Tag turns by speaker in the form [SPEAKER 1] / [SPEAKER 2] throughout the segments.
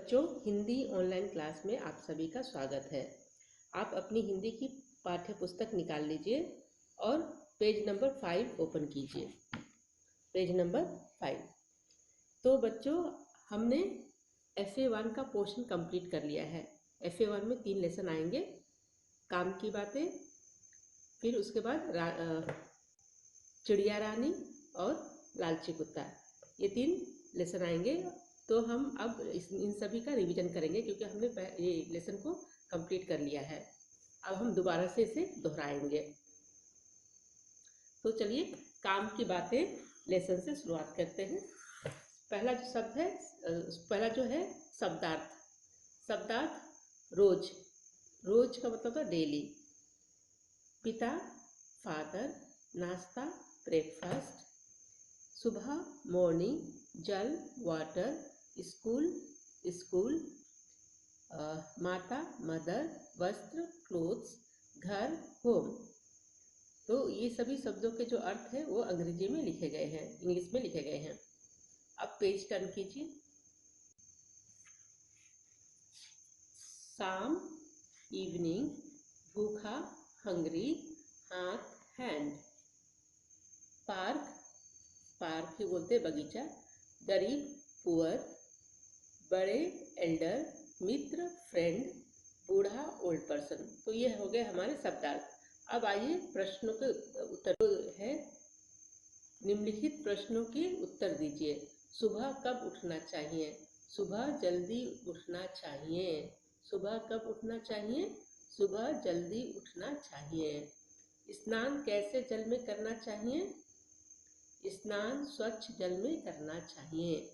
[SPEAKER 1] बच्चों, Hindi online class में आप सभी का स्वागत है। आप अपनी हिंदी की पाठ्य पुस्तक निकाल लीजिए और पेज नंबर 5 ओपन कीजिए। Page number 5। तो बच्चों, हमने FA1 का पोर्शन कंप्लीट कर लिया है। FA1 में 3 लेसन आएंगे। काम की बातें, फिर उसके बाद चिड़िया रानी और लालची कुत्ता, ये 3 लेसन आएंगे। तो हम अब इन सभी का रिवीजन करेंगे क्योंकि हमने ये लेसन को कंप्लीट कर लिया है। अब हम दोबारा से इसे दोहराएंगे। तो चलिए काम की बातें लेसन से शुरुआत करते हैं। पहला जो शब्द है, पहला जो है शब्दार्थ। शब्दार्थ रोज। रोज का मतलब है डेली। पिता फादर, नाश्ता ब्रेकफास्ट, सुबह मॉर्निंग, जल वाटर, स्कूल स्कूल, माता मदर, वस्त्र क्लोथ्स, घर होम। तो ये सभी शब्दों के जो अर्थ है वो अंग्रेजी में लिखे गए हैं, इंग्लिश में लिखे गए हैं। अब पेज टर्न कीजिए। शाम इवनिंग, भूखा हंग्री, हाथ हैंड। पार्क, पार्क ही बोलते हैं बगीचा। गरीब पुअर, बड़े एल्डर, मित्र फ्रेंड, बूढ़ा ओल्ड पर्सन। तो ये हो गए हमारे शब्दार्थ। अब आइए प्रश्नों के उत्तर है। निम्नलिखित प्रश्नों के उत्तर दीजिए। सुबह कब उठना चाहिए? सुबह जल्दी उठना चाहिए। सुबह कब उठना चाहिए? सुबह जल्दी उठना चाहिए। स्नान कैसे जल में करना चाहिए? स्नान स्वच्छ जल में करना चाहिए।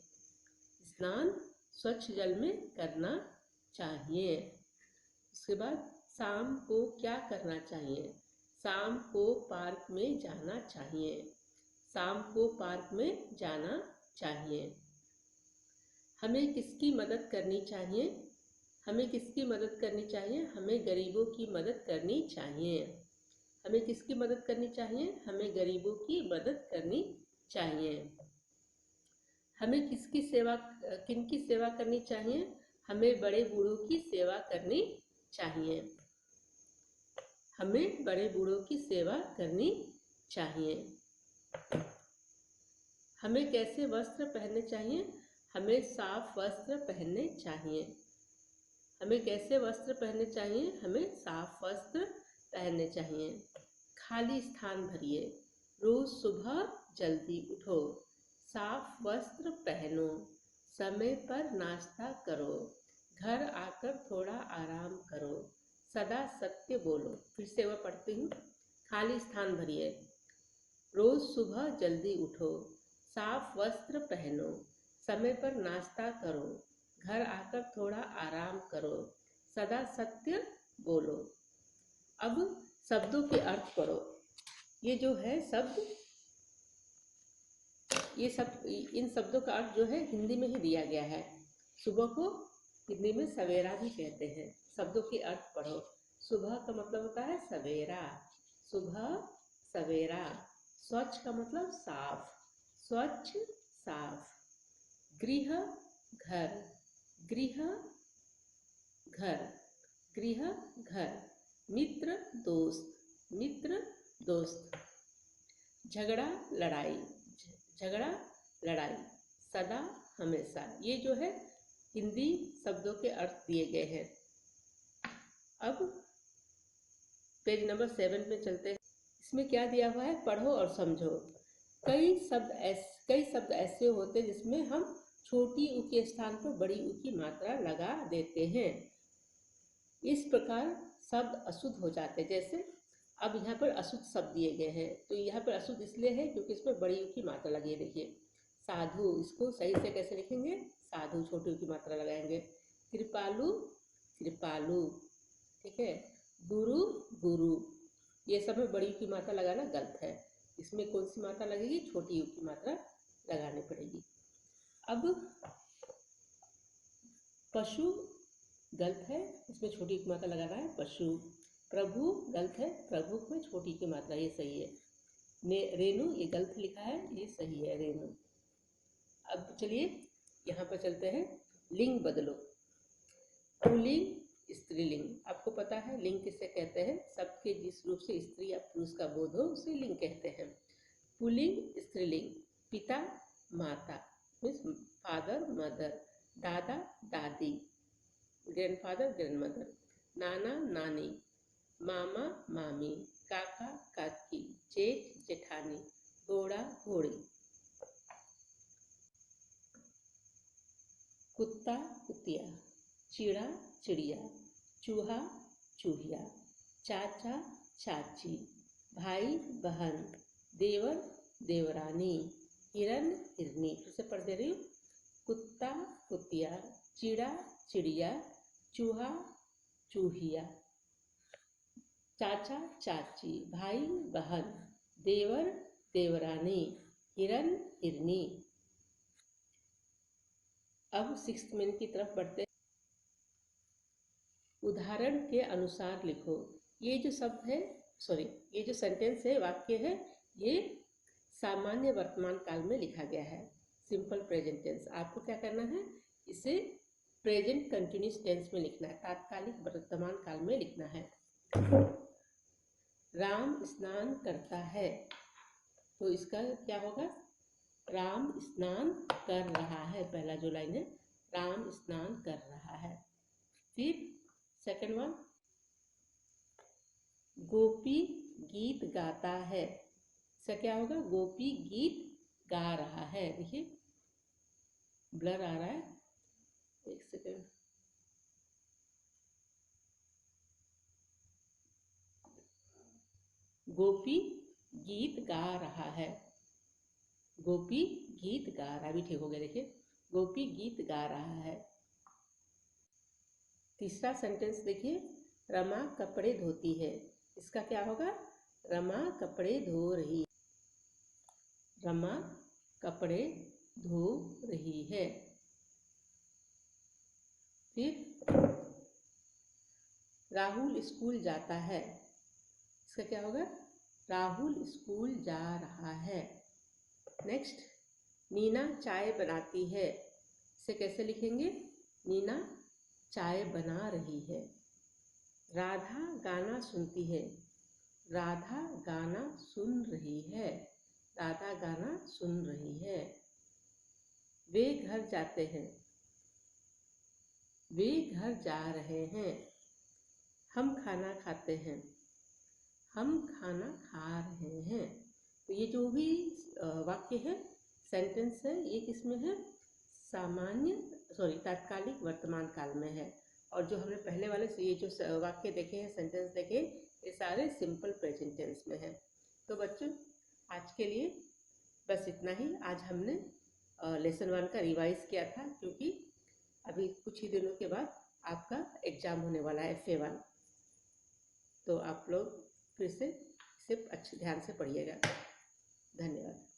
[SPEAKER 1] स्नान स्वच्छ जल में करना चाहिए। उसके बाद शाम को क्या करना चाहिए? शाम को पार्क में जाना चाहिए। शाम को पार्क में जाना चाहिए। हमें किसकी मदद करनी चाहिए? हमें किसकी मदद करनी चाहिए? हमें गरीबों की मदद करनी चाहिए। हमें किसकी मदद करनी चाहिए? हमें गरीबों की मदद करनी चाहिए। हमें किसकी सेवा, किनकी सेवा करनी चाहिए? हमें बड़े बूढ़ों की सेवा करनी चाहिए। हमें बड़े बूढ़ों की सेवा करनी चाहिए। हमें कैसे वस्त्र पहनने चाहिए? हमें साफ वस्त्र पहनने चाहिए। हमें कैसे वस्त्र पहनने चाहिए? हमें साफ वस्त्र पहनने चाहिए। खाली स्थान भरिए। रोज सुबह जल्दी उठो। साफ वस्त्र पहनो। समय पर नाश्ता करो। घर आकर थोड़ा आराम करो। सदा सत्य बोलो। फिर से वह पढ़ती हूँ। खाली स्थान भरिए। रोज सुबह जल्दी उठो। साफ वस्त्र पहनो। समय पर नाश्ता करो। घर आकर थोड़ा आराम करो। सदा सत्य बोलो। अब शब्दों के अर्थ पढ़ो। ये जो है शब्द, ये सब, इन शब्दों का अर्थ जो है हिंदी में ही दिया गया है। सुबह को हिंदी में सवेरा भी कहते हैं। शब्दों के अर्थ पढ़ो। सुबह का मतलब होता है सवेरा। सुबह सवेरा। स्वच्छ का मतलब साफ। स्वच्छ साफ। गृह घर। गृह घर। गृह घर। मित्र दोस्त। मित्र दोस्त। झगड़ा लड़ाई। झगड़ा लड़ाई। सदा हमेशा। ये जो है हिंदी शब्दों के अर्थ दिए गए हैं। अब पेज नंबर 7 पे चलते हैं। इसमें क्या दिया हुआ है? पढ़ो और समझो। कई शब्द ऐसे होते हैं जिसमें हम छोटी ऊ के स्थान पर बड़ी ऊ की मात्रा लगा देते हैं। इस प्रकार शब्द अशुद्ध हो जाते हैं। जैसे अब यहाँ पर अशुद्ध शब्द दिए गए हैं, तो यहाँ पर अशुद्ध इसलिए है क्योंकि इसमें बड़ी ऊ की मात्रा लगी है। देखिए साधु, इसको सही से कैसे लिखेंगे? साधु छोटी ऊ की मात्रा लगाएंगे। कृपालु कृपालु, ठीक है। गुरु गुरु, ये सब में बड़ी ऊ की मात्रा लगाना गलत है। इसमें कौन सी मात्रा लगेगी? छोटी ऊ की मात्रा लगानी पड़ेगी। अब पशु गलत है, इसमें छोटी की मात्रा लगाना है पशु। प्रभु गलत है, प्रभु में छोटी की मात्रा, ये सही है। रेणु ये गलत लिखा है, ये सही है रेणु। अब चलिए यहाँ पर चलते हैं। लिंग बदलो। पुल्लिंग स्त्रीलिंग, आपको पता है लिंग किसे कहते हैं, सबके जिस रूप से स्त्री या पुरुष का बोध हो उसे लिंग कहते हैं। पुल्लिंग स्त्रीलिंग, पिता माता मीन्स फादर मदर, दादा दादी ग्रैंडफादर ग्रैंडमदर, नाना नानी, मामा मामी, काका काकी, जेठ जेठानी, घोड़ा घोड़ी। कुत्ता कुतिया, चिड़ा चिड़िया, चूहा चूहिया, चाचा चाची, भाई बहन, देवर देवरानी, हिरन हिरनी। फिर से पढ़ दे रही हूँ, कुत्ता कुतिया, चिड़ा चिड़िया, चूहा चूहिया, चाचा चाची, भाई बहन, देवर देवरानी, हिरन हिरनी। अब 6th मेन की तरफ बढ़ते हैं। उदाहरण के अनुसार लिखो। ये जो शब्द है ये जो सेंटेंस है, वाक्य है, ये सामान्य वर्तमान काल में लिखा गया है, सिंपल प्रेजेंट टेंस। आपको क्या करना है, इसे प्रेजेंट कंटिन्यूस टेंस में लिखना है, तात्कालिक वर्तमान काल में लिखना है। राम स्नान करता है, तो इसका क्या होगा, राम स्नान कर रहा है। पहला जो लाइन है, राम स्नान कर रहा है। फिर सेकंड वन, गोपी गीत गाता है, इसका क्या होगा, गोपी गीत गा रहा है। देखिए ब्लर आ रहा है, एक सेकंड। गोपी गीत गा रहा है, गोपी गीत गा रहा है, भी ठीक हो गया। देखिए गोपी गीत गा रहा है। तीसरा सेंटेंस देखिए, रमा कपड़े धोती है, इसका क्या होगा, रमा कपड़े धो रही, रमा कपड़े धो रही है। फिर राहुल स्कूल जाता है, इसका क्या होगा, राहुल स्कूल जा रहा है। नेक्स्ट, नीना चाय बनाती है, इसे कैसे लिखेंगे, नीना चाय बना रही है। राधा गाना सुनती है, राधा गाना सुन रही है, राधा गाना सुन रही है। वे घर जाते हैं, वे घर जा रहे हैं। हम खाना खाते हैं, हम खाना खा रहे हैं। तो ये जो भी वाक्य है, सेंटेंस है, ये किसमें है, तात्कालिक वर्तमान काल में है। और जो हमने पहले वाले से ये जो वाक्य देखे हैं, सेंटेंस देखे, ये सारे सिंपल प्रेजेंट टेंस में है। तो बच्चों आज के लिए बस इतना ही। आज हमने लेसन 1 का रिवाइज किया था, क्योंकि अभी कुछ ही दिनों के बाद आपका एग्जाम होने वाला है FA1। तो आप लोग फिर से इसे अच्छे ध्यान से पढ़िएगा। धन्यवाद।